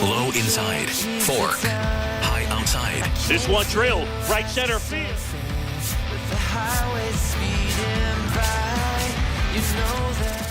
Low inside. Fork. High outside. This one drilled. Right center field. With the highway speeding by, you know that.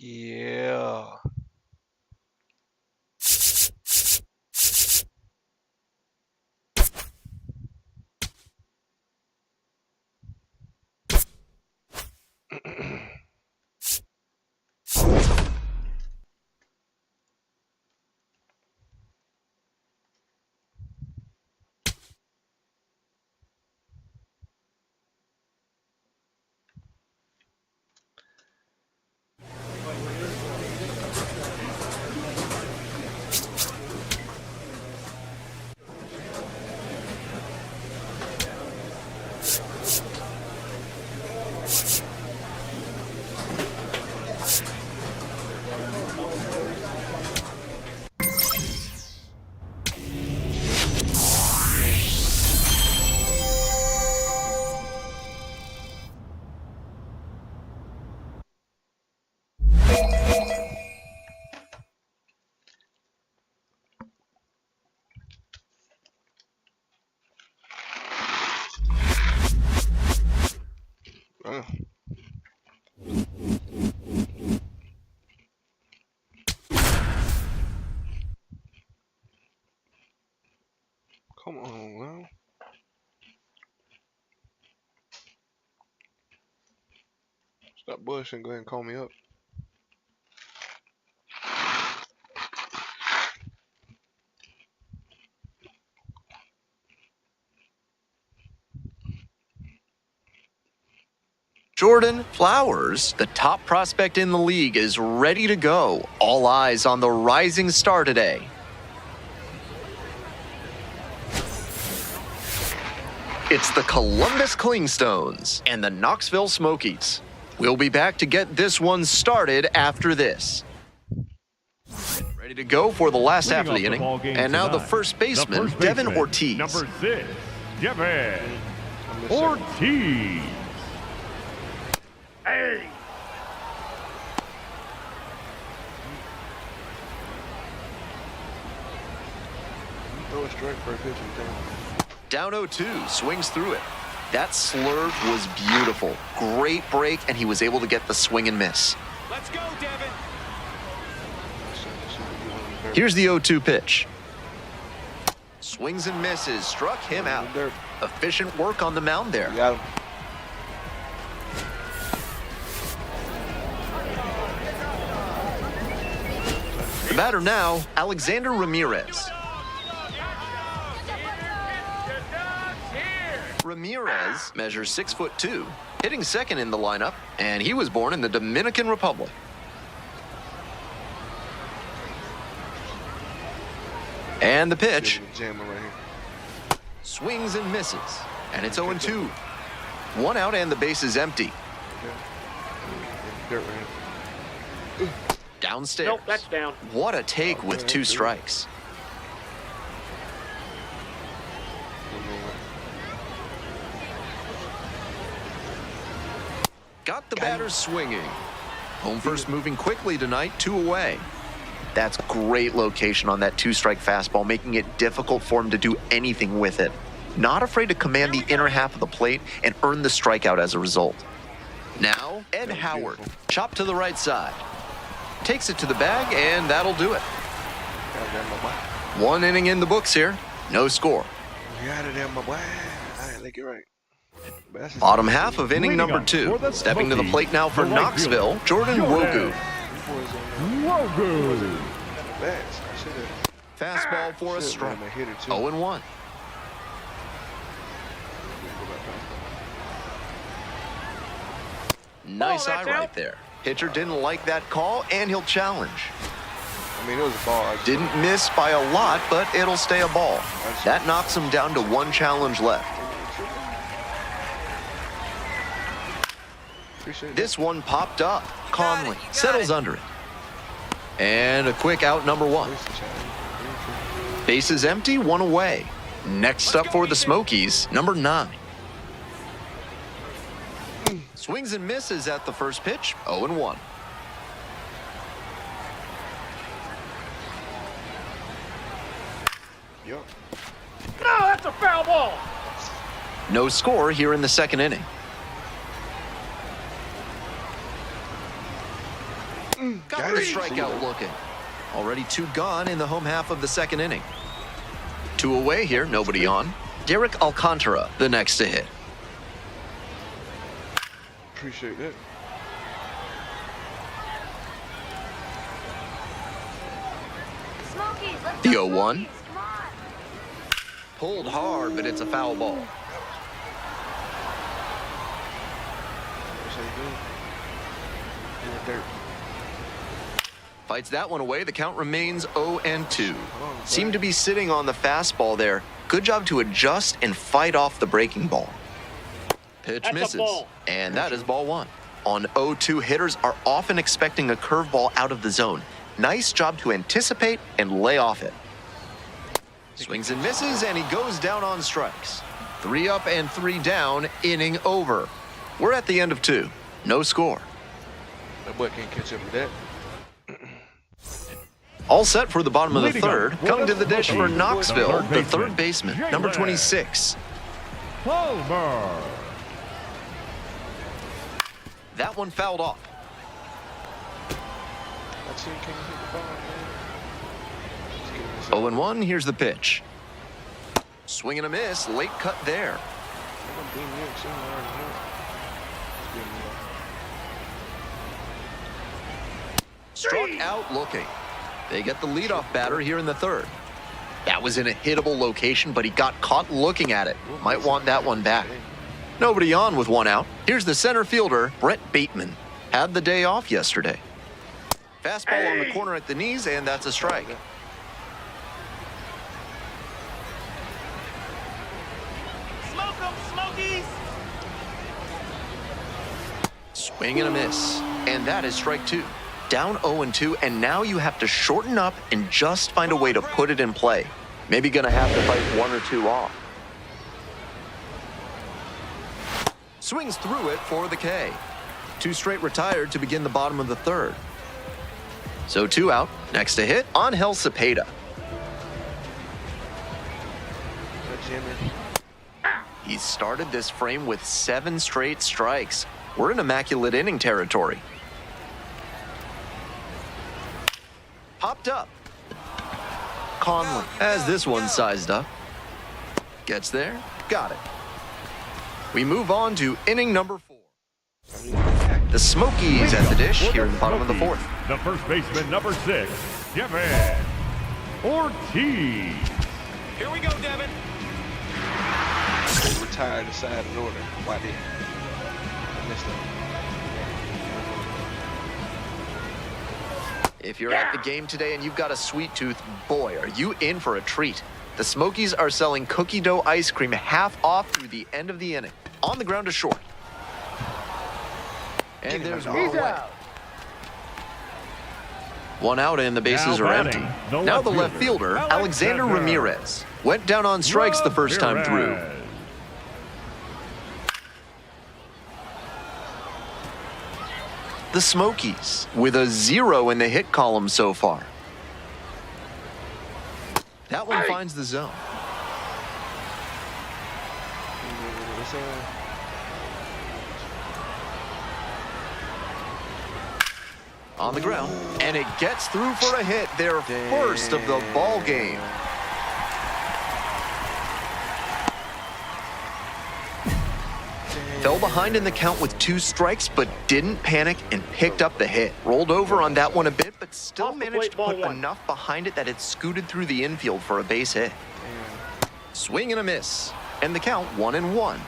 Yeah. Come on, man. Stop bushing and go ahead and call me up. Jordan Flowers, the top prospect in the league, is ready to go. All eyes on the rising star today. It's the Columbus Clingstones and the Knoxville Smokies. We'll be back to get this one started after this. Ready to go for the last half of the inning. And now the first baseman, Devin Ortiz. Number 6, Devin Ortiz. Hey! Throw a strike for a pitch Down 0-2, swings through it. That slurve was beautiful. Great break, and he was able to get the swing and miss. Let's go, Devin! Here's the 0-2 pitch. Swings and misses, struck him out. Efficient work on the mound there. Got him. The batter now, Alexander Ramirez. Ramirez measures 6'2", hitting second in the lineup, and he was born in the Dominican Republic. And the pitch. Swings and misses, and it's 0-2. One out and the base is empty. Downstairs. Nope, that's down. What a take with 2 strikes. Got the batter swinging. Home first moving quickly tonight, 2 away. That's great location on that 2-strike fastball, making it difficult for him to do anything with it. Not afraid to command the inner half of the plate and earn the strikeout as a result. Now, Ed Howard, chopped to the right side. Takes it to the bag, and that'll do it. 1 inning in the books here, no score. Got it there, my boy. I didn't think it right. Bottom half of inning number 2. Stepping to the plate now for Knoxville, Jordan Wogu. Wogu. Fastball for a strike. 0-1. Nice eye right there. Pitcher didn't like that call, and he'll challenge. I mean, it was a ball. Didn't miss by a lot, but it'll stay a ball. That knocks him down to 1 challenge left. This one popped up. Conley settles under it. And a quick out, number 1. Bases empty, 1 away. Next up for the Smokies, number 9. Swings and misses at the first pitch, 0-1. Yep. No, that's a foul ball. No score here in the 2nd inning. Got the strikeout looking. Already 2 gone in the home half of the 2nd inning. 2 away here, nobody on. Derek Alcantara, the next to hit. Appreciate that. Smokies, let's The go, 0-1. Smokies, come on. Pulled hard, but it's a foul ball. That's how you do it. In the dirt. Fights that one away. The count remains 0-2. Seemed to be sitting on the fastball there. Good job to adjust and fight off the breaking ball. Pitch That's a misses. ball. And that is ball 1. On 0-2, hitters are often expecting a curveball out of the zone. Nice job to anticipate and lay off it. Swings and misses, and he goes down on strikes. 3 up and 3 down, inning over. We're at the end of 2. No score. That boy can't catch up with that. All set for the bottom of the Leading 3rd. up, Coming to the dish for Smokies, Knoxville, the third 3rd baseman, number 26. Palmer. That one fouled off. That team can't hit the ball, man. Let's get this out. 0-1, here's the pitch. Swing and a miss, late cut there. They're gonna beat me up soon, I already know it. Let's get him out. Struck out looking. They get the leadoff batter here in the 3rd. That was in a hittable location, but he got caught looking at it. Might want that one back. Nobody on with 1 out. Here's the center fielder, Brett Bateman. Had the day off yesterday. Fastball on the corner at the knees, and that's a strike. Smoke 'em, Smokies. Swing and a miss. And that is strike 2. Down 0-2, and now you have to shorten up and just find a way to put it in play. Maybe gonna have to fight 1 or 2 off. Swings through it for the K. 2 straight retired to begin the bottom of the 3rd. So 2 out. Next to hit, Angel Cepeda. He's started this frame with 7 straight strikes. We're in immaculate inning territory. Popped up. Conley has this one sized up. Gets there, got it. We move on to inning number 4. The Smokies at the dish here in the bottom of the 4th. The first baseman, number 6, Devin Ortiz. Here we go, Devin. They retired the side in order. Why did I missed that? If you're at the game today and you've got a sweet tooth, boy, are you in for a treat. The Smokies are selling cookie dough ice cream half off through the end of the inning. On the ground to short. And there's one away. 1 out and the bases Now are batting, empty. the Now left the left fielder, fielder, Alexander Alexander Ramirez. Went down on strikes the first time through. Ramirez. the Smokies, with a 0 in the hit column so far. That one finds the zone. On the ground, and it gets through for a hit, their first of the ball game. Fell behind in the count with 2 strikes, but didn't panic and picked up the hit. Rolled over on that one a bit, but still managed to put enough behind it that it scooted through the infield for a base hit. Swing and a miss, and the count 1-1.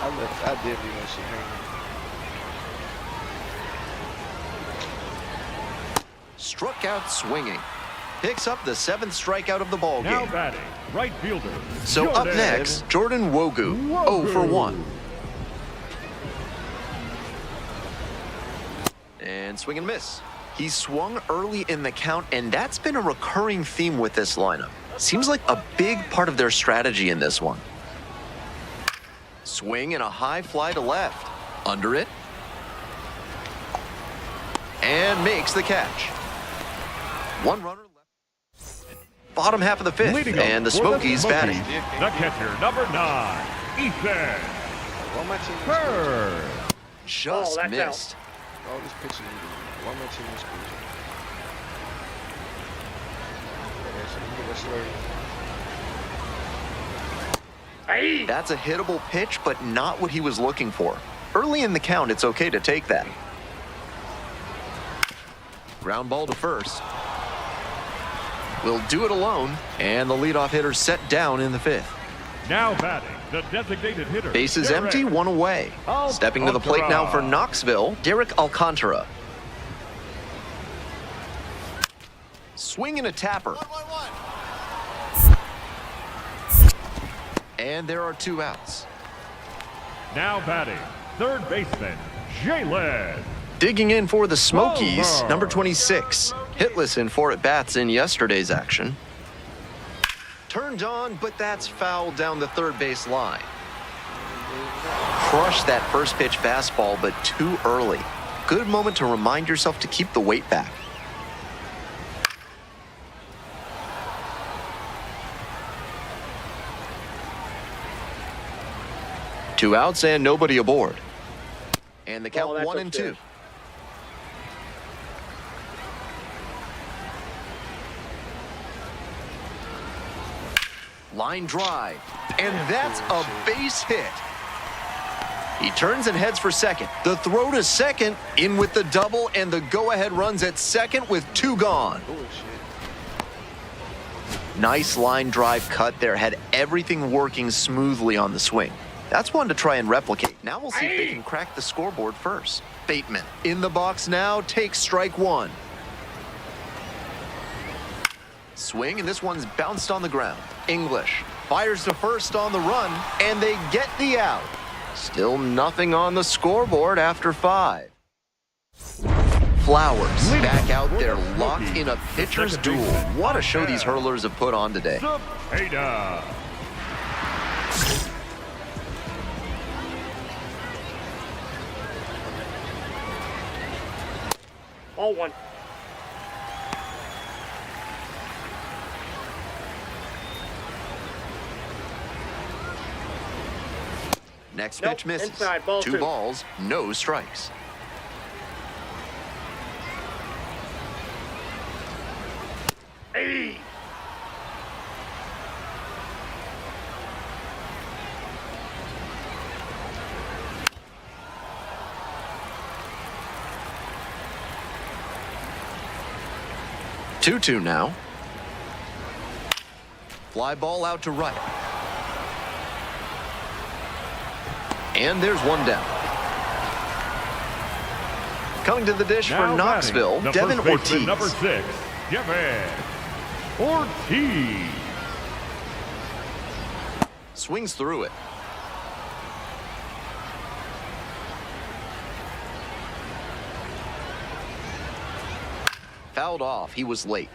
I did leave that shit hanging. Struck out swinging. Picks up the 7th strikeout of the ball Now game. batting, right fielder. So up next, Jordan Wogu, 0 for 1. And swing and miss. He swung early in the count, and that's been a recurring theme with this lineup. Seems like a big part of their strategy in this one. Swing and a high fly to left. Under it. And makes the catch. 1 runner left. Bottom half of the 5th, Leading and the up for Smokies batting. The catcher, number 9, Ethan Why my team is Bird. Just missed. all this pitching. Why my team is good? Okay, so you get a slurry. That's a hittable pitch, but not what he was looking for. Early in the count, it's okay to take that. Ground ball to first. Will do it alone, and the leadoff hitter set down in the 5th. Now batting, the designated hitter. Bases Derek empty, 1 away. Stepping to the plate now for Knoxville, Derek Alcantara. Swing and a tapper. And there are 2 outs. Now batting, third baseman, Jalen. Digging in for the Smokies, Homer. number 26. Hitless in 4 at-bats in yesterday's action. Turned on, but that's fouled down the third base line. Crushed that first pitch fastball, but too early. Good moment to remind yourself to keep the weight back. Two outs and nobody aboard. And the count 1-2. Line drive, and that's a base hit. He turns and heads for second. The throw to second, in with the double, and the go-ahead runs at second with 2 gone. Nice line drive cut there, had everything working smoothly on the swing. That's one to try and replicate. Now we'll see if they can crack the scoreboard first. Bateman in the box now, takes strike 1. Swing, and this one's bounced on the ground. English fires to first on the run, and they get the out. Still nothing on the scoreboard after 5. Flowers back out there, locked in a pitcher's duel. What a show these hurlers have put on today. Cepeda. All 1. Next Nope, pitch misses. inside, ball 2 2. balls, no strikes. Hey. Two now. Fly ball out to right. And there's 1 down. Coming to the dish Now for Knoxville, batting, the Devin first baseman, Ortiz. number 6, Devin Ortiz. Swings through it. Fouled off. He was late.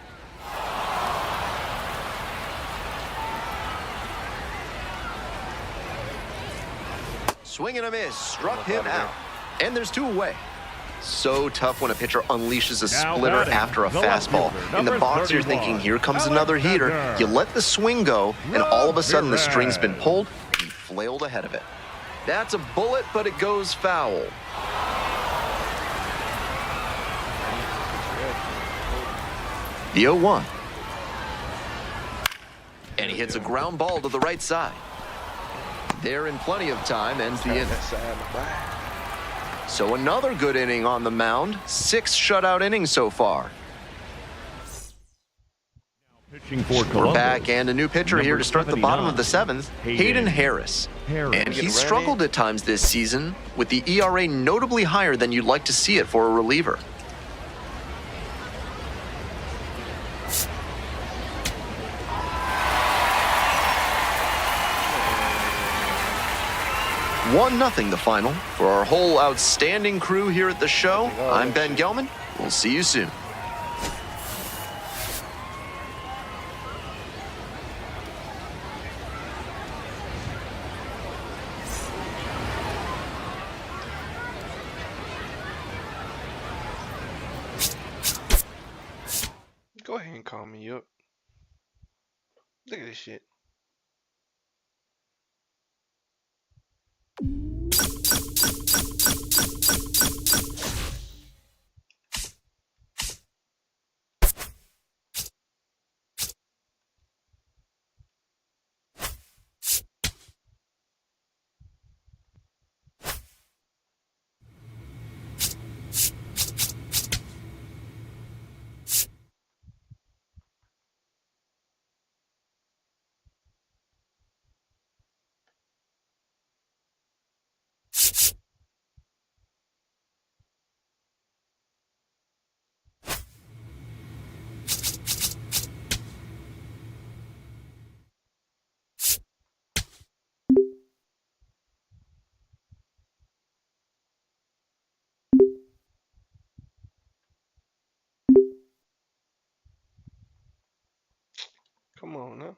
Swing and a miss, struck him out. And there's 2 away. So tough when a pitcher unleashes a splitter after a fastball. In the box, you're thinking, here comes another heater. You let the swing go, and all of a sudden the string's been pulled, and you flailed ahead of it. That's a bullet, but it goes foul. The 0-1. And he hits a ground ball to the right side. There in plenty of time, ends the inning. So another good inning on the mound. 6 shutout innings so far. Pitching for We're Columbus. back, and a new pitcher here to start the bottom of the 7th, Hayden Harris. And he's struggled at times this season, with the ERA notably higher than you'd like to see it for a reliever. One nothing the final. For our whole outstanding crew here at the show, I'm Ben Gelman. We'll see you soon. Go ahead and call me up. Look at this shit. Come on now.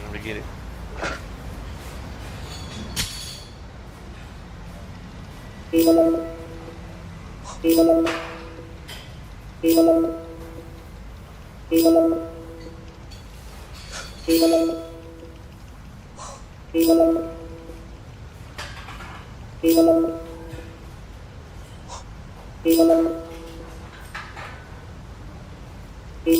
Let me get it. I'm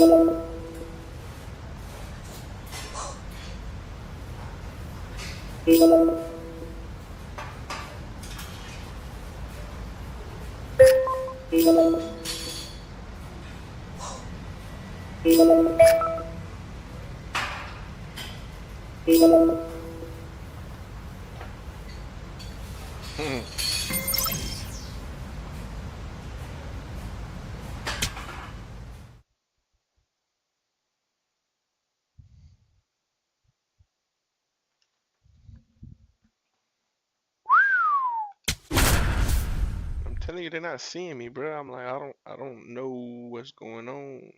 telling you, they're not seeing me, bro. I'm like, I don't know what's going on.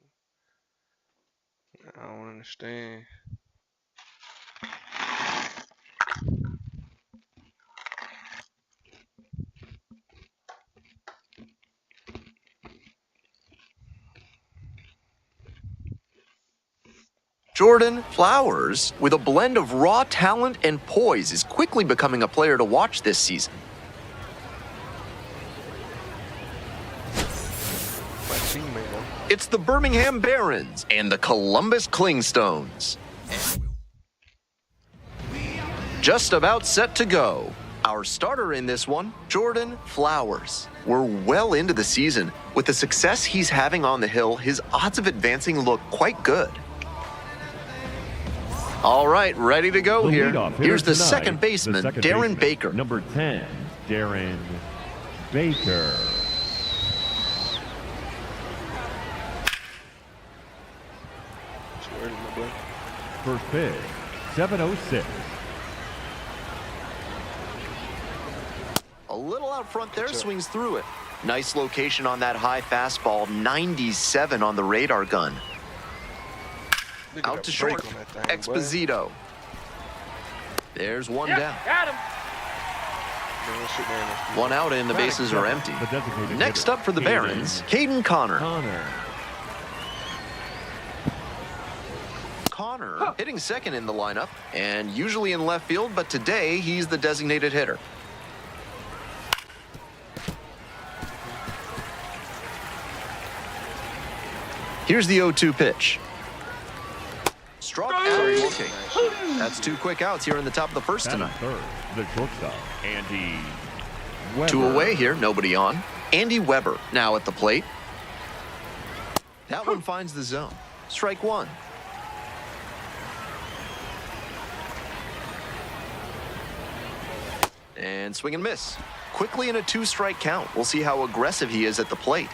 I don't understand. Jordan Flowers, with a blend of raw talent and poise, is quickly becoming a player to watch this season. My teammate, though. It's the Birmingham Barons and the Columbus Clingstones. Just about set to go. Our starter in this one, Jordan Flowers. We're well into the season. With the success he's having on the hill, his odds of advancing look quite good. All right, ready to go here. Here's the second baseman, Darren Baker. Number 10, Darren Baker. Too early, my boy. First pitch, 7:06. A little out front there, swings through it. Nice location on that high fastball, 97 on the radar gun. Look at Out that to short, break on that thing, boy. Exposito. There's one down. Got him. Man, let's sit there and let's do One out and the bases are empty. The designated Next hitter, up for the Caden Barons, Caden Connor. Connor hitting second in the lineup and usually in left field, but today he's the designated hitter. Here's the 0-2 pitch. Struck out looking. That's two quick outs here in the top of the first Batting tonight. third, the shortstop, Andy Weber. Two away here, nobody on. Andy Weber now at the plate. That one finds the zone. Strike one. And swing and miss. Quickly in a two-strike count. We'll see how aggressive he is at the plate.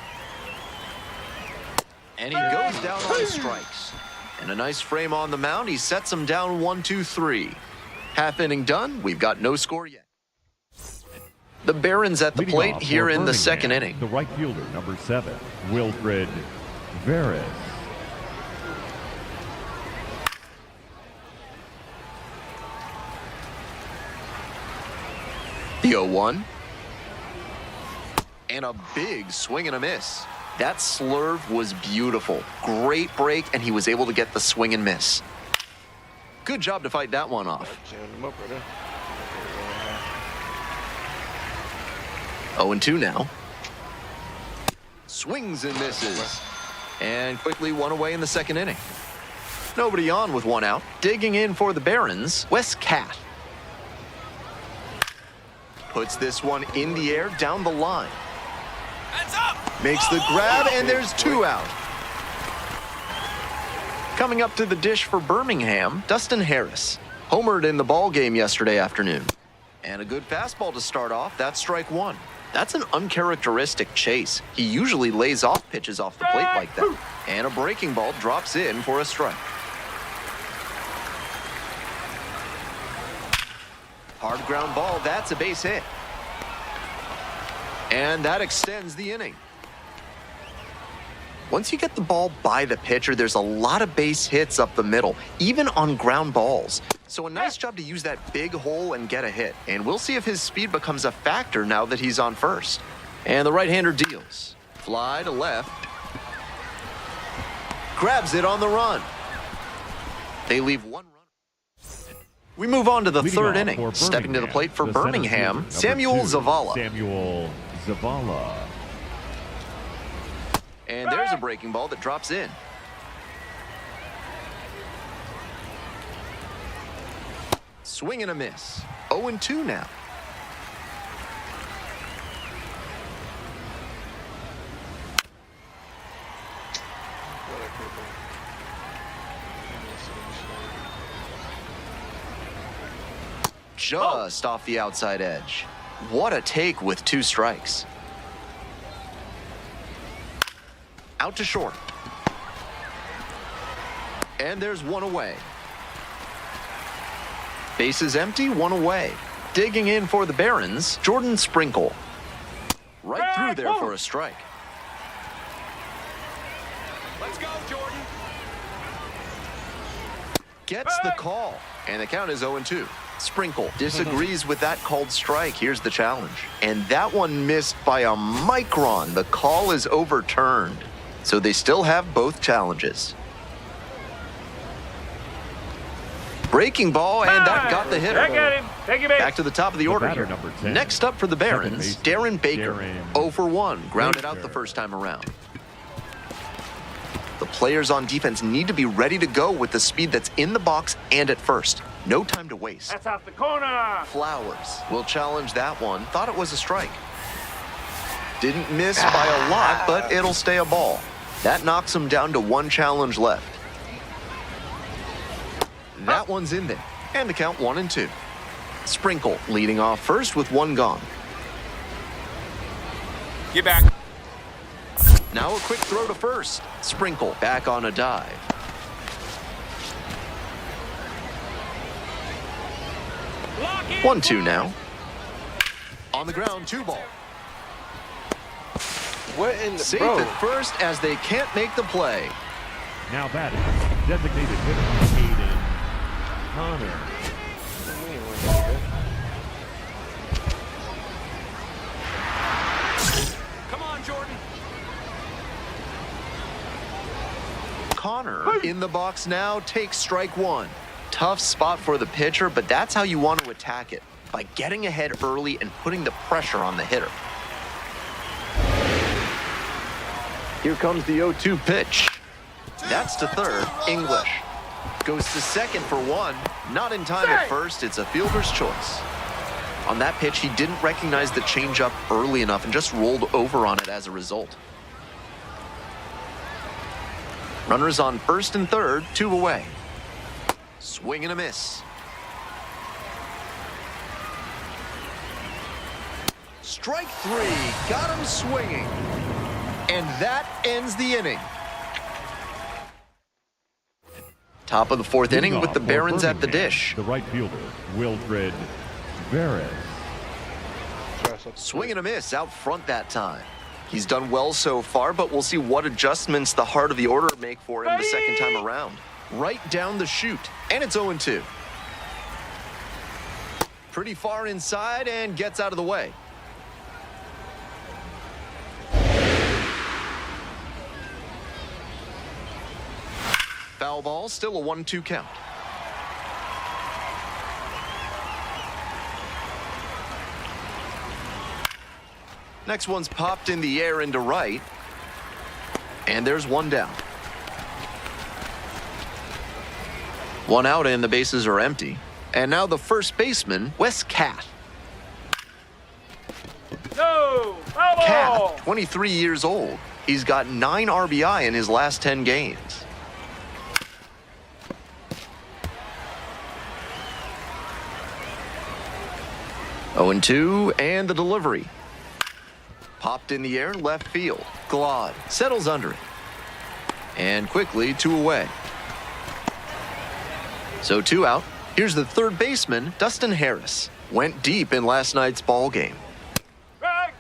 And he goes down on strikes. And a nice frame on the mound. He sets him down 1-2-3. Half inning done. We've got no score yet. The Barons at the Leading plate off here for in the Birmingham, second inning. The right fielder, number 7, Wilfred Veras. The 0-1. And a big swing and a miss. That slurve was beautiful. Great break, and he was able to get the swing and miss. Good job to fight that one off. Jamming him up right there. 0-2 now. Swings and misses. And quickly one away in the second inning. Nobody on with one out. Digging in for the Barons, Wes Cat. Puts this one in the air down the line. Makes the grab, and there's two out. Coming up to the dish for Birmingham, Dustin Harris. Homered in the ball game yesterday afternoon. And a good fastball to start off. That's strike one. That's an uncharacteristic chase. He usually lays off pitches off the plate like that. And a breaking ball drops in for a strike. Hard ground ball, that's a base hit. And that extends the inning. Once you get the ball by the pitcher, there's a lot of base hits up the middle, even on ground balls. So a nice job to use that big hole and get a hit. And we'll see if his speed becomes a factor now that he's on first. And the right-hander deals. Fly to left. Grabs it on the run. They leave one run. We move on to the third inning. Stepping to the plate for Birmingham, Samuel Zavala. Samuel Zavala. And there's a breaking ball that drops in. Swing and a miss. 0-2 now. Just off the outside edge. What a take with 2 strikes. Out to short. And there's 1 away. Bases empty, 1 away. Digging in for the Barons, Jordan Sprinkle. Right through there for a strike. Let's go, Jordan. Gets the call, and the count is 0-2. Sprinkle disagrees with that called strike. Here's the challenge. And that one missed by a micron. The call is overturned. So they still have both challenges. Breaking ball, and that got the hitter. Back at him. Take your base. Back to the top of the order batter, here. number 10. Next up for the Barons, baseman, Darren Baker. Darren 0 for 1, grounded out Baker. the first time around. The players on defense need to be ready to go with the speed that's in the box and at first. No time to waste. That's off the corner. Flowers will challenge that one. Thought it was a strike. Didn't miss by a lot, but it'll stay a ball. That knocks him down to 1 challenge left. That one's in there. And the count 1-2. Sprinkle leading off first with 1 gone. Get back. Now a quick throw to first. Sprinkle back on a dive. Lock in. 1-2 now. On the ground, 2 ball. What in the Safe bro? at first as they can't make the play. Now batting, designated hitter, Aiden Connor. Come on, Jordan. Connor in the box now takes strike 1. Tough spot for the pitcher, but that's how you want to attack it, by getting ahead early and putting the pressure on the hitter. Here comes the 0-2 pitch. That's to third, English. Goes to second for 1. Not in time at first, it's a fielder's choice. On that pitch, he didn't recognize the changeup early enough and just rolled over on it as a result. Runners on first and third, 2 away. Swing and a miss. Strike 3, got him swinging. And that ends the inning. Top of the 4th inning Leading with off the for Barons at the Birmingham, dish. The right fielder, Wilfred Barrett. Swing and a miss out front that time. He's done well so far, but we'll see what adjustments the heart of the order make for him the second time around. Right down the chute, and it's 0-2. Pretty far inside and gets out of the way. Foul ball, still a 1-2 count. Next one's popped in the air into right. And there's 1 down. 1 out and the bases are empty. And now the first baseman, Wes Cat. No. Foul ball. Cat, 23 years old. He's got 9 RBI in his last 10 games. Oh, 0-2, and the delivery. Popped in the air, left field. Glod settles under it. And quickly, 2 away. So 2 out. Here's the third baseman, Dustin Harris. Went deep in last night's ball game.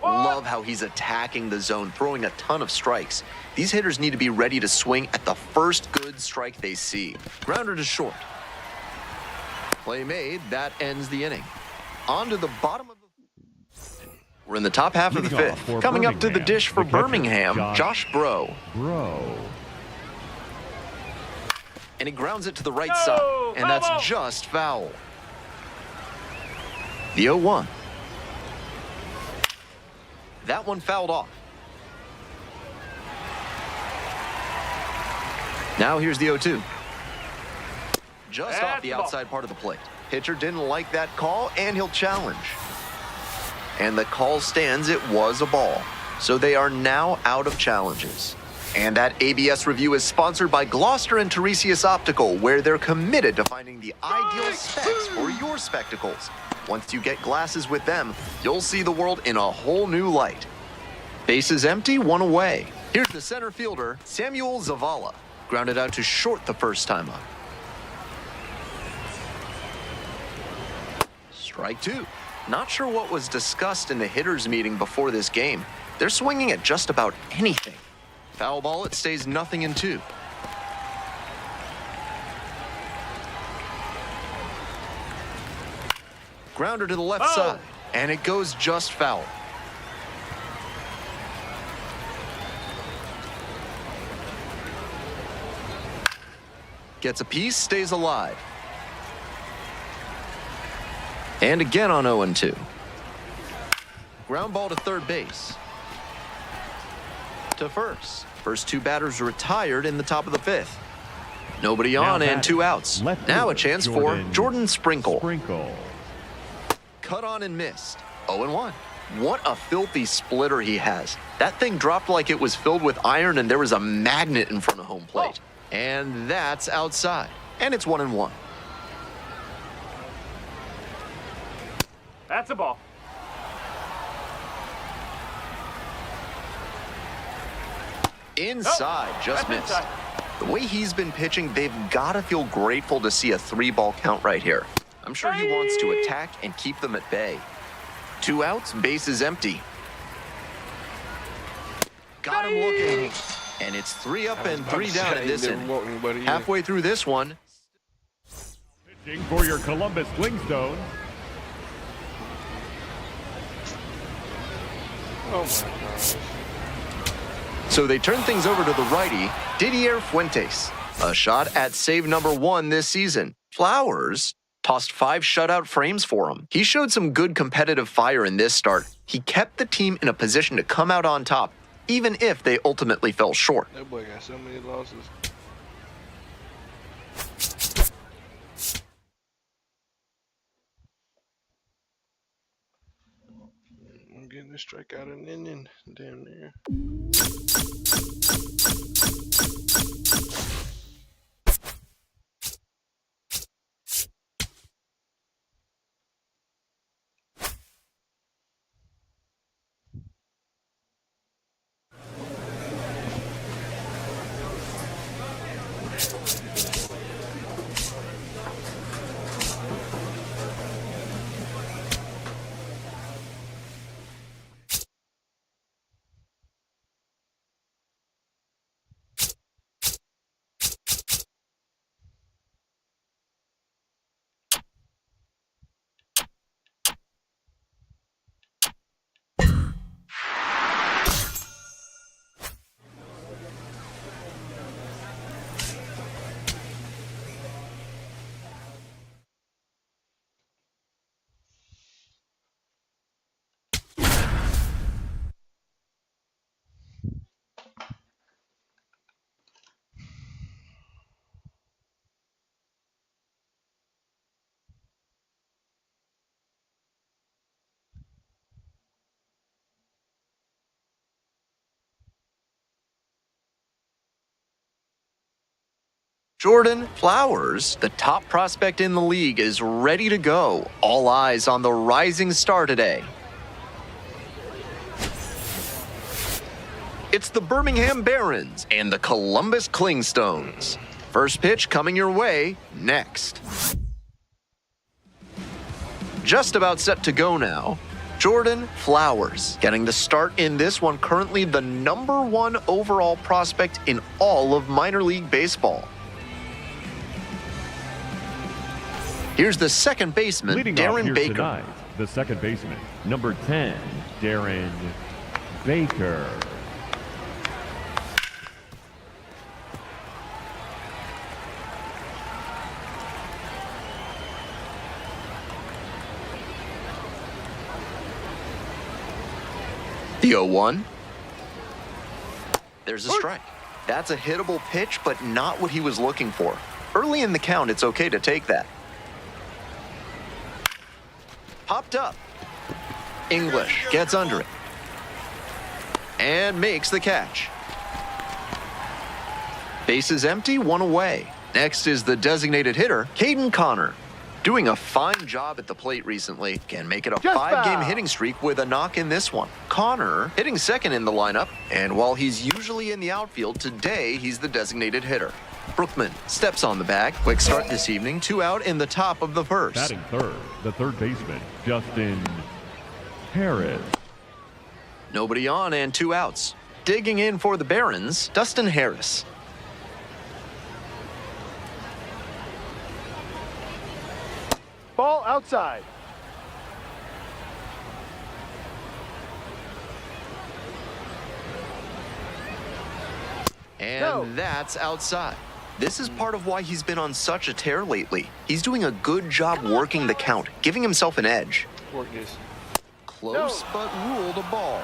Love how he's attacking the zone, throwing a ton of strikes. These hitters need to be ready to swing at the first good strike they see. Grounder to short. Play made, that ends the inning. On to the bottom of the... We're in the top half of the Leading off 5th. for Coming up to the Birmingham, dish for the catcher, Birmingham, Josh Bro. And he grounds it to the right side. And that's just foul. The 0-1. That one fouled off. Now here's the 0-2. Just off the outside part of the plate. Pitcher didn't like that call, and he'll challenge. And the call stands, it was a ball. So they are now out of challenges. And that ABS review is sponsored by Gloucester and Tiresias Optical, where they're committed to finding the ideal specs for your spectacles. Once you get glasses with them, you'll see the world in a whole new light. Base is empty, one away. Here's the center fielder, Samuel Zavala. Grounded out to short the first time up. Strike two. Not sure what was discussed in the hitters meeting before this game. They're swinging at just about anything. Foul ball, it stays 0-2. Grounder to the left side, and it goes just foul. Gets a piece, stays alive. And again on 0-2. Ground ball to third base. To first. First two batters retired in the top of the fifth. Nobody on and 2 outs. Now a chance for Jordan Sprinkle. Cut on and missed. 0-1. What a filthy splitter he has. That thing dropped like it was filled with iron and there was a magnet in front of home plate. And that's outside. And it's 1-1. That's a ball. Inside, just missed. The way he's been pitching, they've got to feel grateful to see a 3-ball count right here. I'm sure he wants to attack and keep them at bay. 2 outs, base is empty. Got him looking. And it's 3 up and 3 down in this inning. Halfway through this one. Pitching for your Columbus Clingstones. Oh my gosh. So they turn things over to the righty, Didier Fuentes. A shot at save number 1 this season. Flowers tossed 5 shutout frames for him. He showed some good competitive fire in this start. He kept the team in a position to come out on top, even if they ultimately fell short. That boy got so many losses. I'm getting a strikeout and inning down there. Jordan Flowers, the top prospect in the league, is ready to go. All eyes on the rising star today. It's the Birmingham Barons and the Columbus Clingstones. First pitch coming your way next. Just about set to go now. Jordan Flowers getting the start in this one, currently the #1 overall prospect in all of minor league baseball. Here's the second baseman, Leading Darren off here Baker. tonight, the second baseman, number 10, Darren Baker. The 0-1. There's a strike. That's a hittable pitch, but not what he was looking for. Early in the count, it's okay to take that. Popped up. English gets under it. And makes the catch. Bases empty, one away. Next is the designated hitter, Caden Connor. Doing a fine job at the plate recently. Can make it a 5-game hitting streak with a knock in this one. Connor hitting second in the lineup, and while he's usually in the outfield, today he's the designated hitter. Brookman steps on the bag. Quick start this evening, 2 out in the top of the first. Batting third, the third baseman, Justin Harris. Nobody on and 2 outs. Digging in for the Barons, Dustin Harris. Ball outside. And that's outside. This is part of why he's been on such a tear lately. He's doing a good job working the count, giving himself an edge. Work this. Close, but ruled a ball.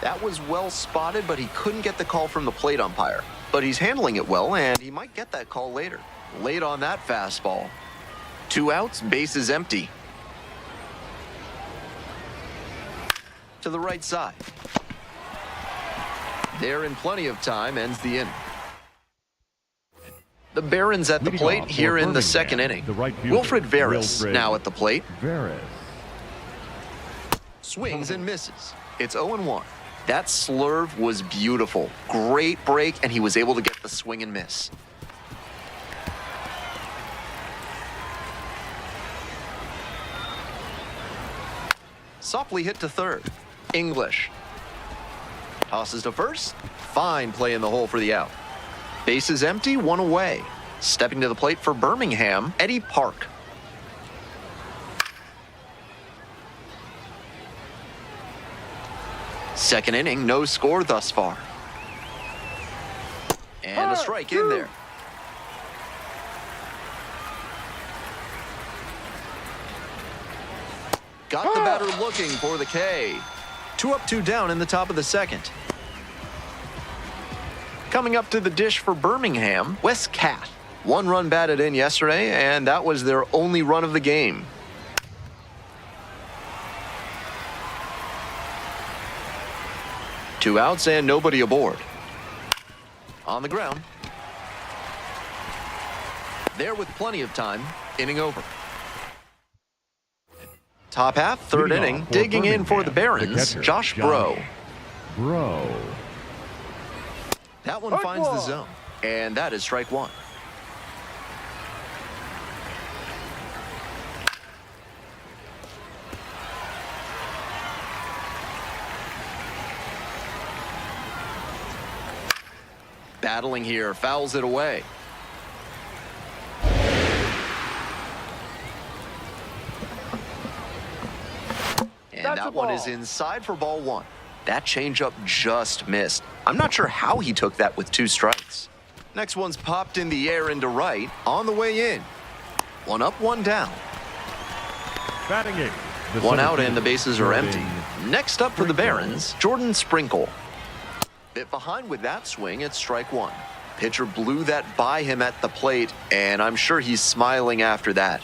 That was well spotted, but he couldn't get the call from the plate umpire. But he's handling it well, and he might get that call later. Late on that fastball. 2 outs, bases empty. To the right side. There in plenty of time, ends the inning. The Barons at the Leading plate off for here in the Birmingham, second inning. the right fielder, Wilfred Veras Wilfred now at the plate. Veras. Swings and misses. It's 0-1. That slurve was beautiful. Great break, and he was able to get the swing and miss. Softly hit to third. English. Tosses to first. Fine play in the hole for the out. Bases empty, 1 away. Stepping to the plate for Birmingham, Eddie Park. Second inning, no score thus far. And a strike in there. Got the batter looking for the K. 2 up, 2 down in the top of the second. Coming up to the dish for Birmingham, Wes Cat. 1 run batted in yesterday, and that was their only run of the game. Two outs and nobody aboard. On the ground. There with plenty of time, inning over. Top half, third Leading inning, off for digging in for the Birmingham, Barons, catcher, Josh Bro. Bro. That one finds the zone, and that is strike 1. Battling here, fouls it away. And that one is inside for ball 1. That changeup just missed. I'm not sure how he took that with 2 strikes. Next one's popped in the air into right, on the way in. 1 up, 1 down. Batting 8. 1 out and the bases are empty. Next up for the Barons, Jordan Sprinkle. Bit behind with that swing, it's strike 1. Pitcher blew that by him at the plate, and I'm sure he's smiling after that.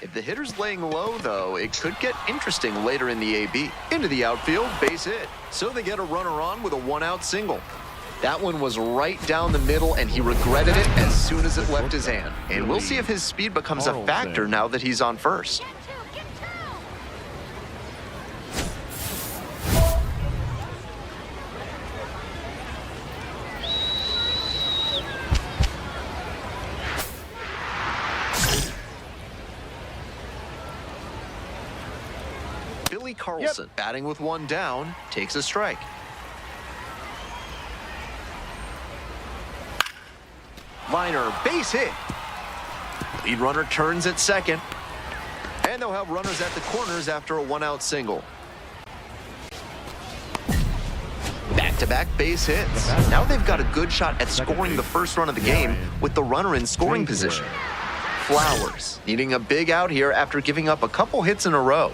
If the hitter's laying low, though, it could get interesting later in the AB. Into the outfield, base hit. So they get a runner on with a 1-out single. That one was right down the middle, and he regretted it as soon as it left his hand. And we'll see if his speed becomes a factor now that he's on first. Carlson, batting with 1 down, takes a strike. Liner, base hit. Lead runner turns at second. And they'll have runners at the corners after a 1-out single. Back-to-back base hits. Now they've got a good shot at scoring the first run of the game with the runner in scoring position. Flowers, needing a big out here after giving up a couple hits in a row.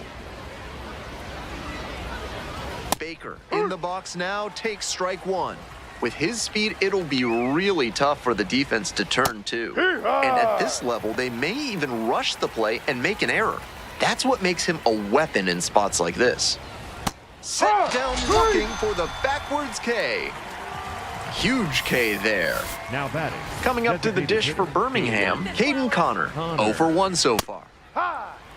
Baker in the box now, takes strike 1. With his speed, it'll be really tough for the defense to turn 2. And at this level, they may even rush the play and make an error. That's what makes him a weapon in spots like this. Set down looking for the backwards K. Huge K there. Now batting. Coming up to the dish for Birmingham, Caden Connor. 0 for 1 so far.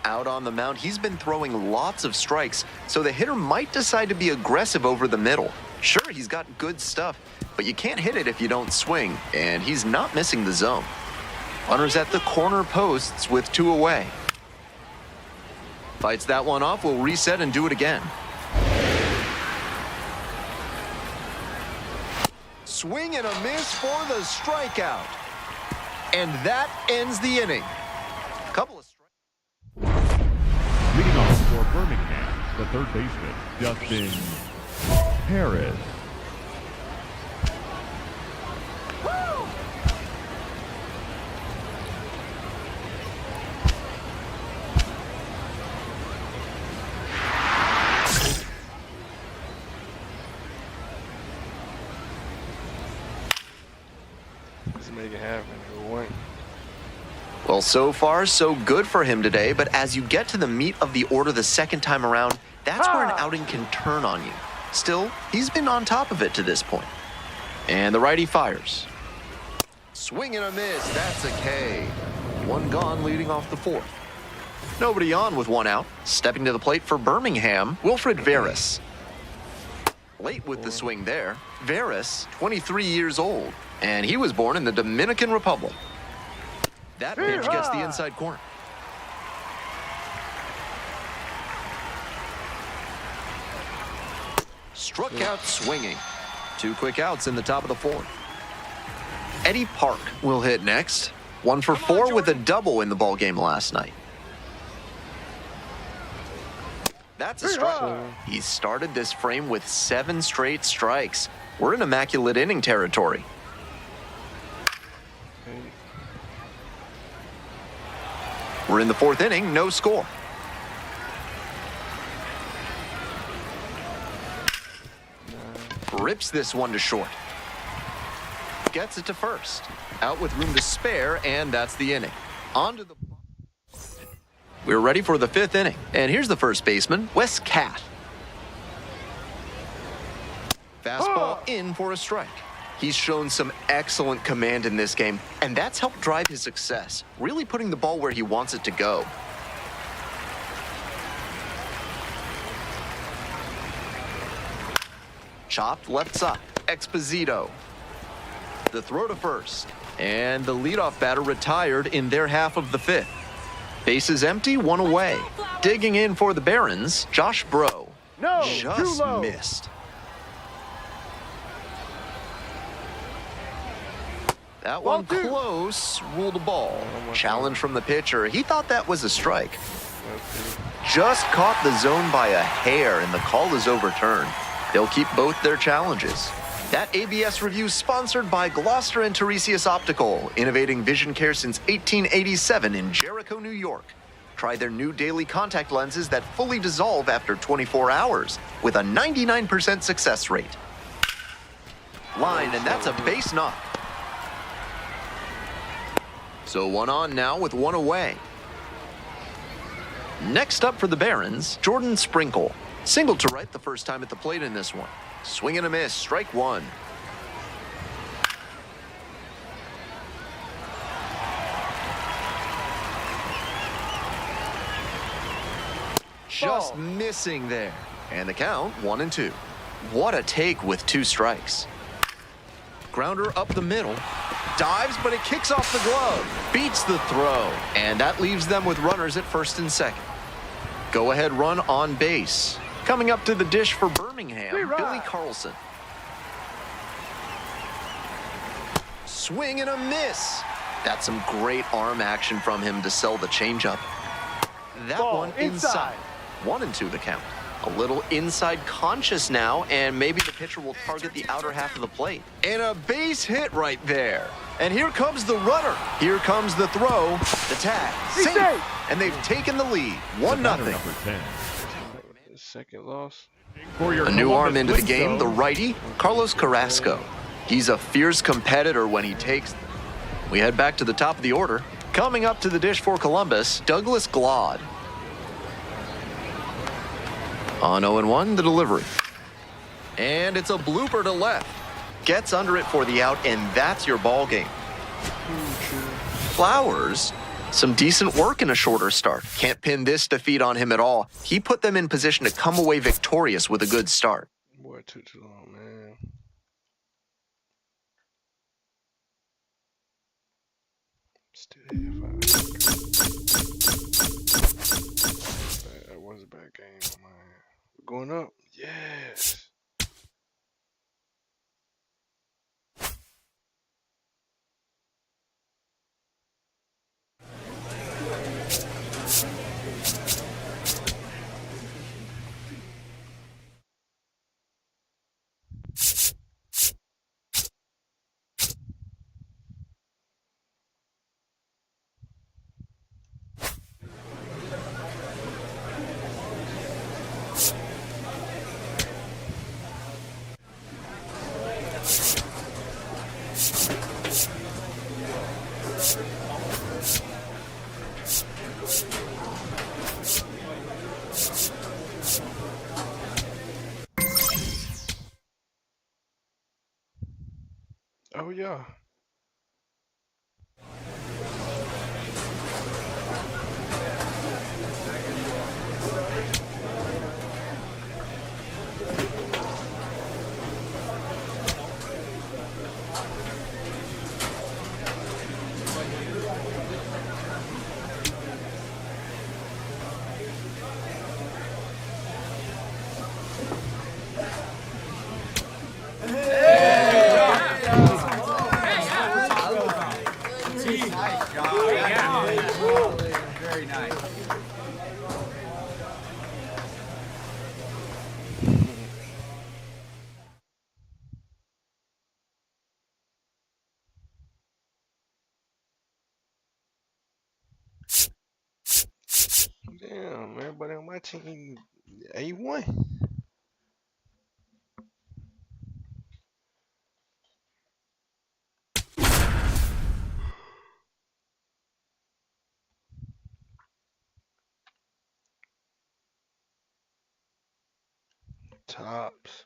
Out on the mound, he's been throwing lots of strikes, so the hitter might decide to be aggressive over the middle. Sure, he's got good stuff, but you can't hit it if you don't swing, and he's not missing the zone. Runners at the corner posts with 2 away. Fights that one off, we'll reset and do it again. Swing and a miss for the strikeout. And that ends the inning. Couple of strikes. Leading off for Birmingham, the third baseman, Justin Harris. Let's make it happen. We'll win. Well, so far, so good for him today, but as you get to the meat of the order the second time around, that's where an outing can turn on you. Still, he's been on top of it to this point. And the righty fires. Swing and a miss, that's a K. 1 gone leading off the 4th. Nobody on with 1 out. Stepping to the plate for Birmingham, Wilfred Veras. Late with the swing there. Veras, 23 years old, and he was born in the Dominican Republic. That pitch gets the inside corner. Struck out swinging. 2 quick outs in the top of the 4th. Eddie Park will hit next. 1 for 4 with a double in the ballgame last night. That's a strike. He started this frame with 7 straight strikes. We're in immaculate inning territory. We're in the 4th inning, no score. Rips this one to short. Gets it to first. Out with room to spare, and that's the inning. On to the... We're ready for the 5th inning. And here's the first baseman, Wes Catt. Fastball in for a strike. He's shown some excellent command in this game, and that's helped drive his success, really putting the ball where he wants it to go. Chopped left side, Exposito. The throw to first, and the leadoff batter retired in their half of the 5th. Bases empty, 1 away. Digging in for the Barons, Josh Bro. No, Just too low. missed. That one close, ruled a ball. Challenge from the pitcher. He thought that was a strike. Just caught the zone by a hair, and the call is overturned. They'll keep both their challenges. That ABS review sponsored by Gloucester and Tiresias Optical, innovating vision care since 1887 in Jericho, New York. Try their new daily contact lenses that fully dissolve after 24 hours with a 99% success rate. Line, and that's a base knock. So 1 on now with 1 away. Next up for the Barons, Jordan Sprinkle. Single to right the first time at the plate in this one. Swing and a miss, strike 1. Just missing there. And the count, 1-2. What a take with 2 strikes. Grounder up the middle. Dives, but it kicks off the glove. Beats the throw. And that leaves them with runners at first and second. Go ahead run on base. Coming up to the dish for Birmingham, Billy Carlson. Swing and a miss. That's some great arm action from him to sell the changeup. That Ball one inside. 1-2 the count. A little inside conscious now, and maybe the pitcher will target the outer half of the plate. And a base hit right there. And here comes the runner. Here comes the throw. The tag. Safe. And they've taken the lead. 1-0. Number 10. Second loss. For your A new arm Columbus into the game, the Blinko, righty, Carlos Carrasco. He's a fierce competitor when he takes them. We head back to the top of the order. Coming up to the dish for Columbus, Douglas Glod. On 0-1, the delivery. And it's a blooper to left. Gets under it for the out, and that's your ball game. Flowers, some decent work in a shorter start. Can't pin this defeat on him at all. He put them in position to come away victorious with a good start. Boy, took too long, man. Still here, 5. That was a bad game, man. We're going up. Yes. Oh, yeah. Very nice. Damn, everybody on my team, A1. Tops.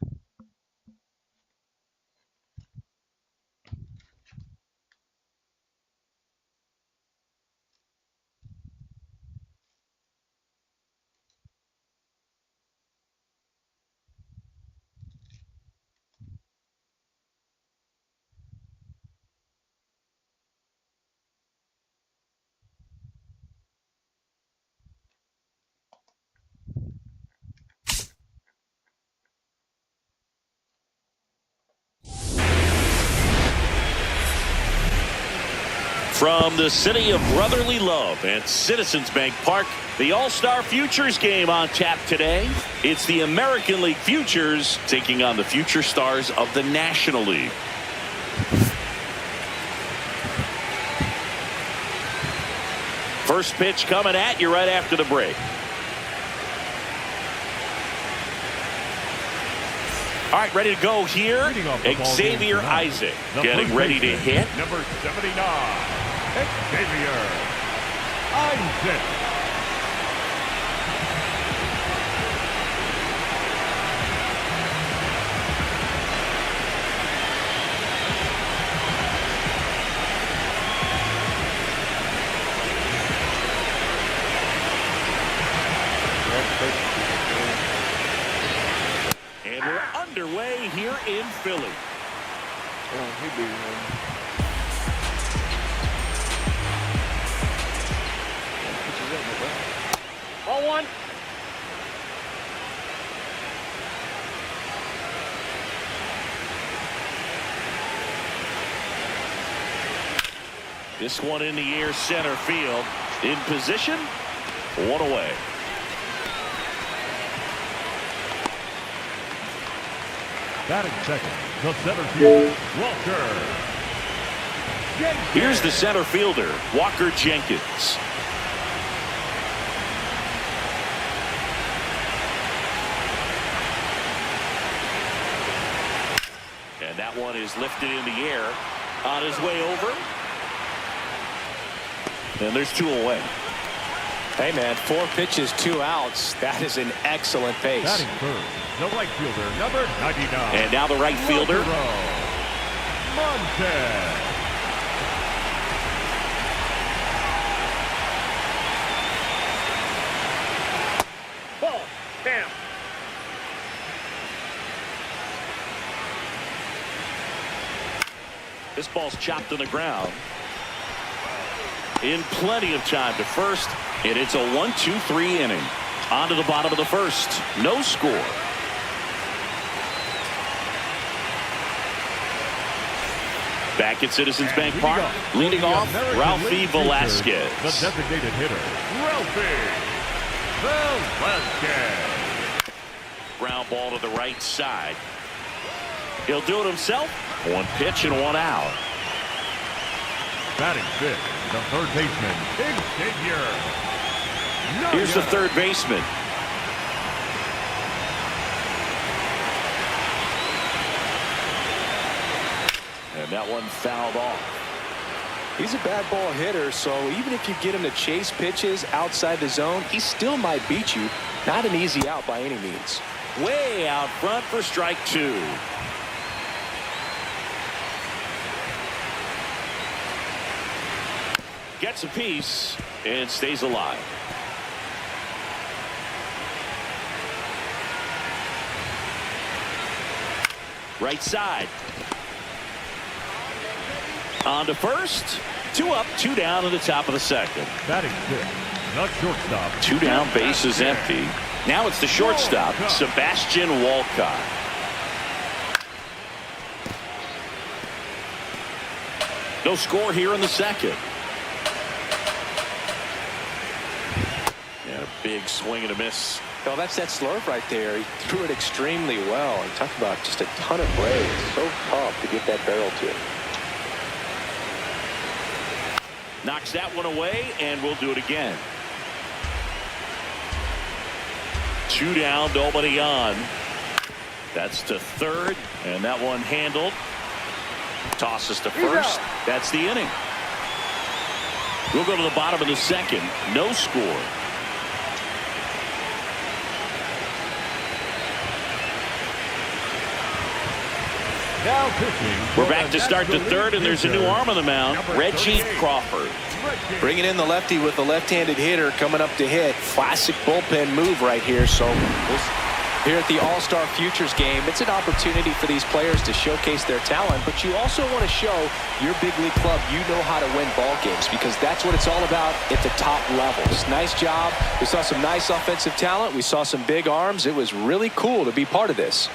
From the city of brotherly love and Citizens Bank Park, the All-Star Futures game on tap today. It's the American League Futures taking on the future stars of the National League. First pitch coming at you right after the break. All right, ready to go here. Xavier Isaac getting ready to hit. Number 79. Xavier Isaac. And we're underway here in Philly. Oh, he beat him. 0-1. This one in the air, center field. In position, one away. Batting second, the center field, Walker Jenkins. Here's the center fielder, Walker Jenkins. And that one is lifted in the air on his way over. And there's two away. Hey, man, 4 pitches, 2 outs. That is an excellent pace. Batting third, the right fielder, number 99. And now the right fielder. Montez. Ball. Down. This ball's chopped to the ground. In plenty of time to first, and it's a 1-2-3 inning. On to the bottom of the first. No score. Back at Citizens Bank Park, leading off, Ralphie Velasquez. The designated hitter, Ralphie Velasquez. Ground ball to the right side. He'll do it himself. 1 pitch and 1 out. Batting fifth, the third baseman, Xavier. Here's the third baseman. And that one fouled off. He's a bad ball hitter, so even if you get him to chase pitches outside the zone, he still might beat you. Not an easy out by any means. Way out front for strike 2. Gets a piece and stays alive. Right side. On to first. 2 up, 2 down in the top of the second. Batting fifth, the shortstop. 2 down, base is empty. Now it's the shortstop, Sebastian Walcott. No score here in the second. And a big swing and a miss. Well, that's that slurve right there. He threw it extremely well. And talk about just a ton of blades. So tough to get that barrel to it. Knocks that one away, and we'll do it again. 2 down, nobody on. That's to third, and that one handled. Tosses to first. That's the inning. We'll go to the bottom of the second. No score. Now pitching. We're back to start the third, and there's a new arm on the mound, Reggie Crawford. Bringing in the lefty with the left-handed hitter coming up to hit. Classic bullpen move right here. So here at the All-Star Futures game, it's an opportunity for these players to showcase their talent, but you also want to show your big league club you know how to win ball games, because that's what it's all about at the top levels. Nice job. We saw some nice offensive talent. We saw some big arms. It was really cool to be part of this.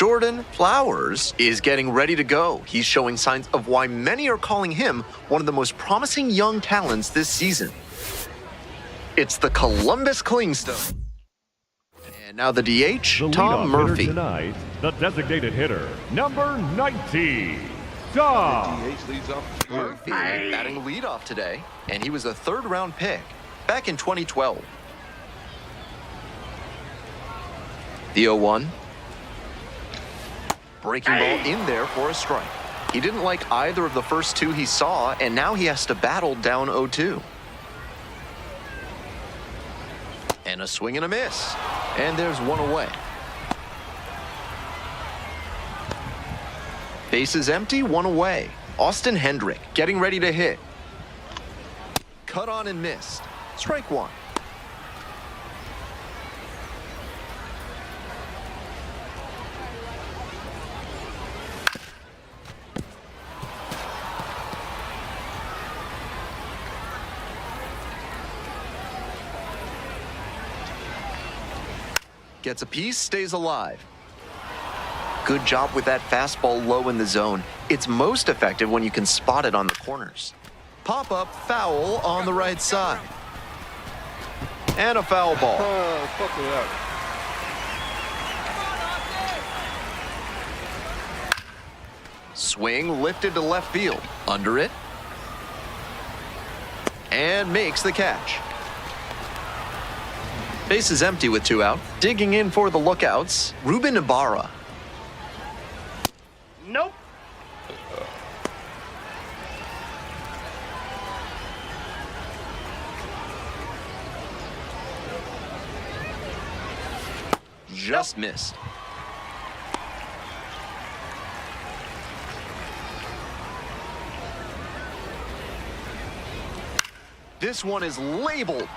Jordan Flowers is getting ready to go. He's showing signs of why many are calling him one of the most promising young talents this season. It's the Columbus Clingstone. And now the DH, The Tom leadoff hitter Murphy. tonight, the designated hitter, number 90, Tom DH leads off. Murphy batting leadoff today, and he was a third-round pick back in 2012. The 0-1. Breaking ball in there for a strike. He didn't like either of the first two he saw, and now he has to battle down 0-2. And a swing and a miss. And there's one away. Bases empty, one away. Austin Hendrick getting ready to hit. Cut on and missed. Strike one. Gets a piece, stays alive. Good job with that fastball low in the zone. It's most effective when you can spot it on the corners. Pop-up foul on the right side. And a foul ball. Fuck it up. Swing lifted to left field. Under it. And makes the catch. Base is empty with two out. Digging in for the lookouts, Ruben Ibarra. Nope. Just missed. This one is labeled.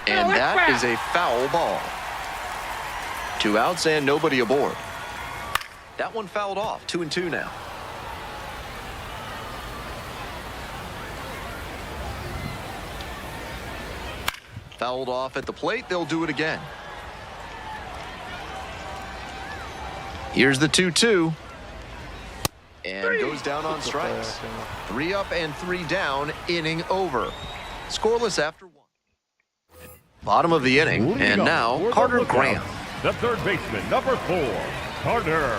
And that is a foul ball. Two outs and nobody aboard. That one fouled off. 2-2 now. Fouled off at the plate. They'll do it again. Here's the 2-2. And goes down on strikes. 3 up and 3 down. Inning over. Scoreless after 1. Bottom of the inning, Leading and off now for the Carter lookouts, Graham. the third baseman, number 4, Carter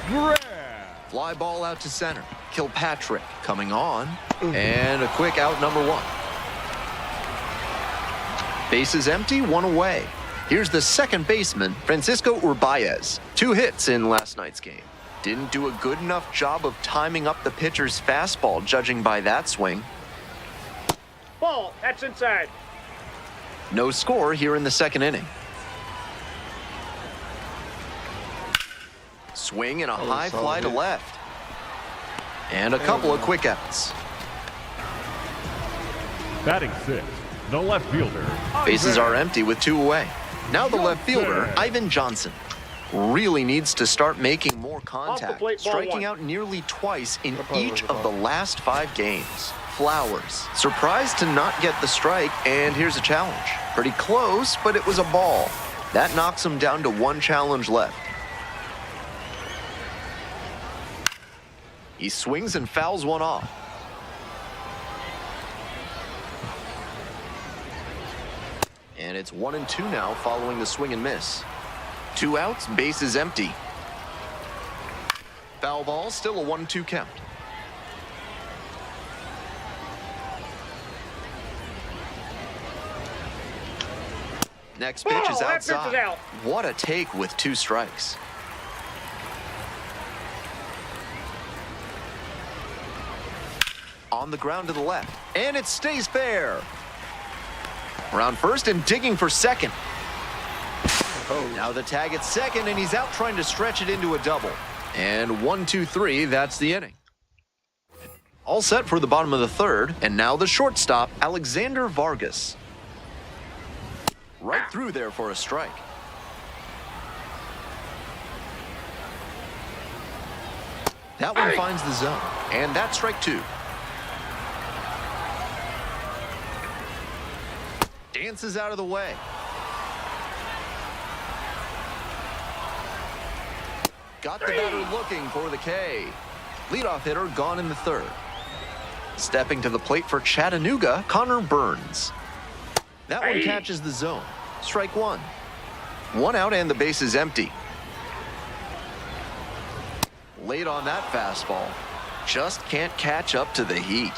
Graham. Fly ball out to center. Kilpatrick coming on, and a quick out number 1. Bases empty, 1 away. Here's the second baseman, Francisco Urbaez. 2 hits in last night's game. Didn't do a good enough job of timing up the pitcher's fastball, judging by that swing. Ball. That's inside. No score here in the second inning. Swing and a high fly to left. And a couple of quick outs. Batting 6, the left fielder. Bases are empty with 2 away. Now the left fielder, Ivan Johnson. Really needs to start making more contact, plate, ball striking 1. out nearly twice in each of the last 5 games. Flowers, surprised to not get the strike, and here's a challenge. Pretty close, but it was a ball. That knocks him down to 1 challenge left. He swings and fouls one off. And it's 1-2 now following the swing and miss. 2 outs, bases empty. Foul ball, still a 1-2 count. Next pitch is that pitch is outside. out. What a take with 2 strikes. On the ground to the left, and it stays fair. Around first and digging for second. Now the tag at second, and he's out trying to stretch it into a double. And 1-2-3, that's the inning. All set for the bottom of the third, and now the shortstop, Alexander Vargas. Right through there for a strike. That one finds the zone, and that's strike 2. Dances out of the way. Got the batter looking for the K. Leadoff hitter gone in the third. Stepping to the plate for Chattanooga, Connor Burns. That one catches the zone. Strike one. One out and the base is empty. Late on that fastball. Just can't catch up to the heat.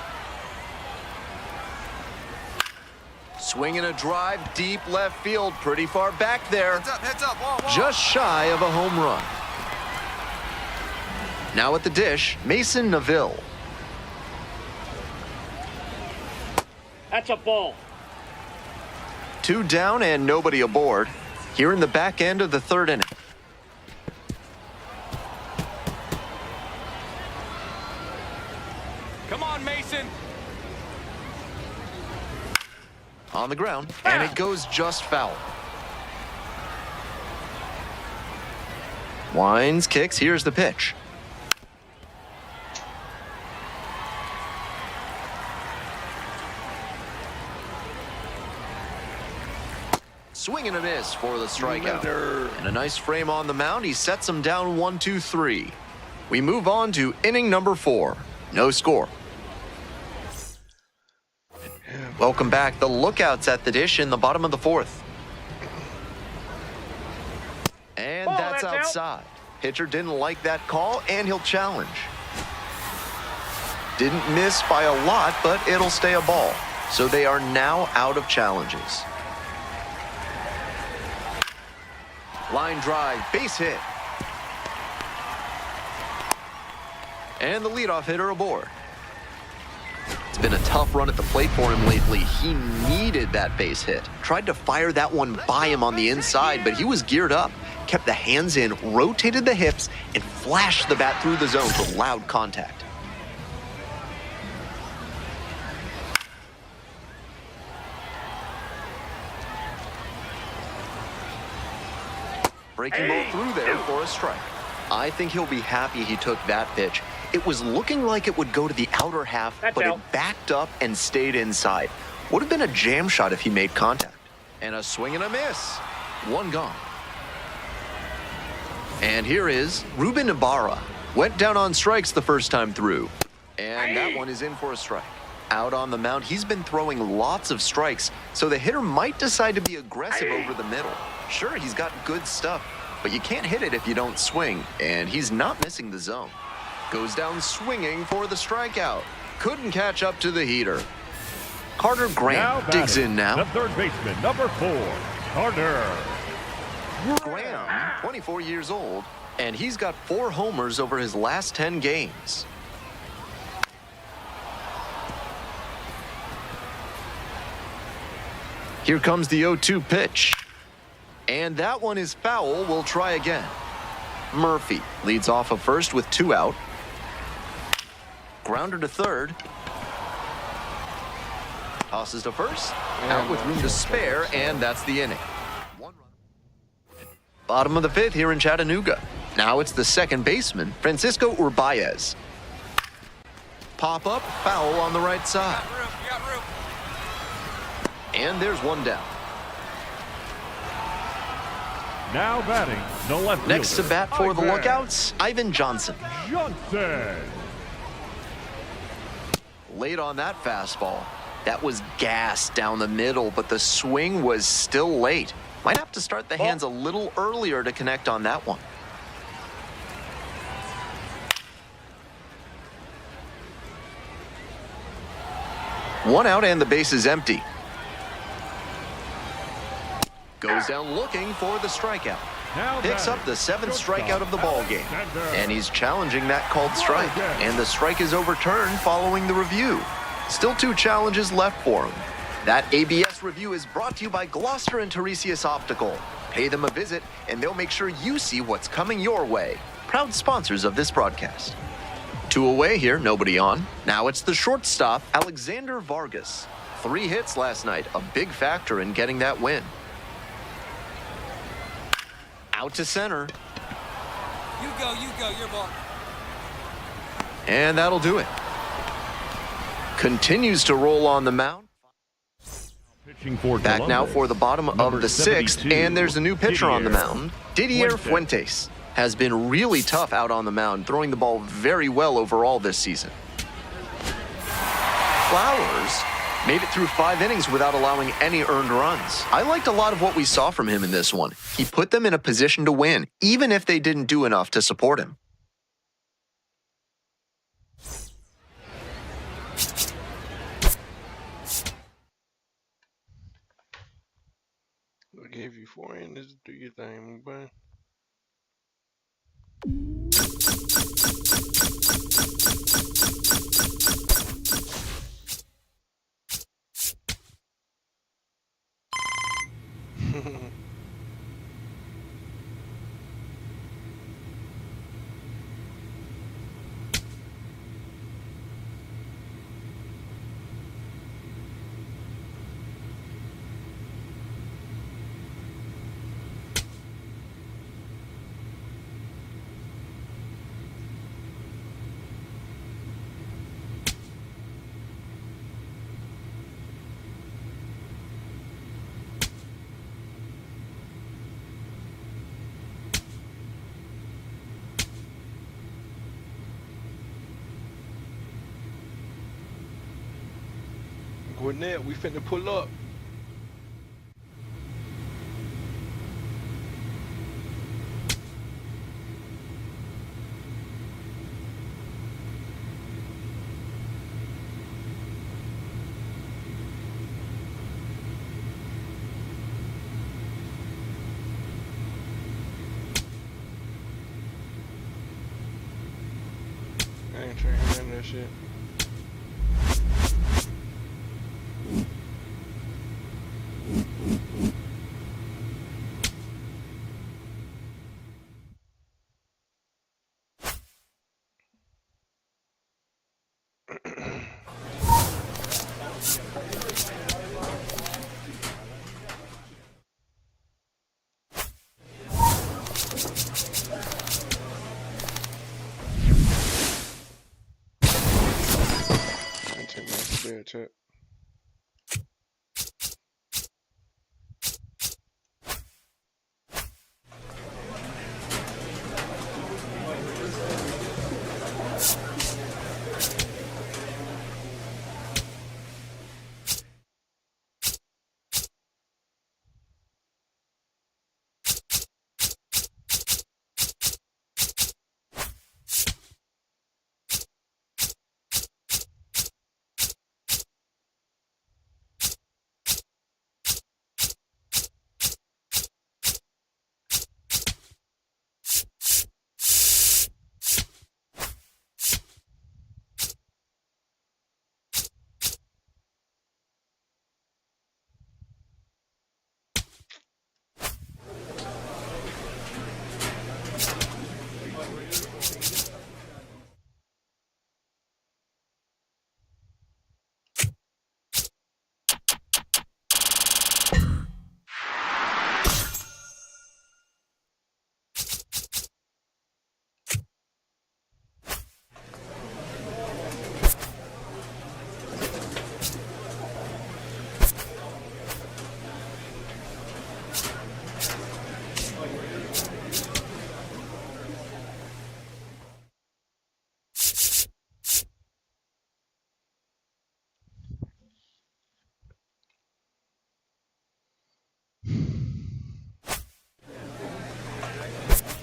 Swinging a drive deep left field, pretty far back there. Heads up, wall. Just shy of a home run. Now at the dish, Mason Neville. That's a ball. 2 down and nobody aboard. Here in the back end of the third inning. Come on, Mason. On the ground, and it goes just foul. Winds, kicks, here's the pitch. Swing and a miss for the strikeout. And a nice frame on the mound. He sets him down 1-2-3. We move on to inning number 4. No score. Welcome back. The Lookouts at the dish in the bottom of the 4th. And that's outside. Pitcher didn't like that call, and he'll challenge. Didn't miss by a lot, but it'll stay a ball. So they are now out of challenges. Line drive, base hit. And the leadoff hitter aboard. It's been a tough run at the plate for him lately. He needed that base hit. Tried to fire that one by him on the inside, but he was geared up. Kept the hands in, rotated the hips, and flashed the bat through the zone for loud contact. Breaking ball through there for a strike. I think he'll be happy he took that pitch. It was looking like it would go to the outer half, but it backed up and stayed inside. Would have been a jam shot if he made contact. And a swing and a miss. One gone. And here is Ruben Ibarra. Went down on strikes the first time through. And that one is in for a strike. Out on the mound, he's been throwing lots of strikes, so the hitter might decide to be aggressive over the middle. Sure, he's got good stuff, but you can't hit it if you don't swing, and he's not missing the zone. Goes down swinging for the strikeout. Couldn't catch up to the heater. Carter Graham digs in now. The third baseman, number 4, Carter Graham, 24 years old, and he's got 4 homers over his last 10 games. Here comes the 0-2 pitch. And that one is foul. We'll try again. Murphy leads off of first with 2 out. Grounder to third. Tosses to first. Out with room to spare, and that's the inning. One run. Bottom of the 5th here in Chattanooga. Now it's the second baseman, Francisco Urbaez. Pop up, foul on the right side. You got room. And there's one down. Now batting, the left Next to fielder, bat for the Ivan Lookouts, Ivan Johnson. Johnson. Late on that fastball. That was gassed down the middle, but the swing was still late. Might have to start the hands a little earlier to connect on that one. One out and the base is empty. Goes down looking for the strikeout. Picks up the 7th strikeout of the ball game. And he's challenging that called strike. And the strike is overturned following the review. Still 2 challenges left for him. That ABS review is brought to you by Gloucester and Tiresias Optical. Pay them a visit and they'll make sure you see what's coming your way. Proud sponsors of this broadcast. 2 away here, nobody on. Now it's the shortstop, Alexander Vargas. 3 hits last night, a big factor in getting that win. Out to center. You go, your ball. And that'll do it. Continues to roll on the mound. Pitching for Back now Columbus, for the bottom of number the 6th, 72, and there's a new pitcher on the mound, Didier Fuentes. has been really tough out on the mound, throwing the ball very well overall this season. Flowers made it through 5 innings without allowing any earned runs. I liked a lot of what we saw from him in this one. He put them in a position to win, even if they didn't do enough to support him. I gave you 4 innings. Do your thing, but. Gwinnett, we finna pull up. I ain't trying to hear that shit.